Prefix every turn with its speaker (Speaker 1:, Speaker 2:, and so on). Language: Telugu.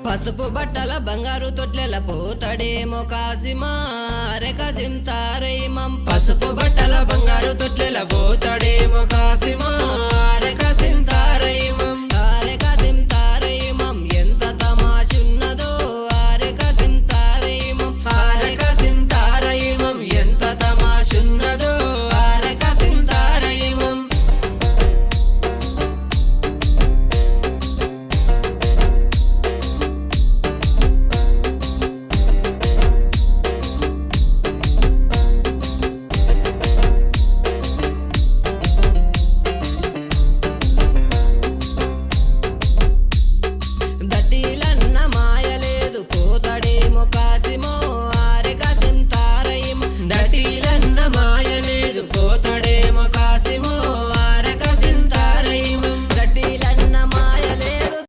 Speaker 1: పసుపు బట్టల బంగారు తొట్లెల పోతాడేమో కాసిమా రే కాసిం తారై మం పసుపు బట్టల బంగారు తొట్లెల పోతాడేమో కాసిమా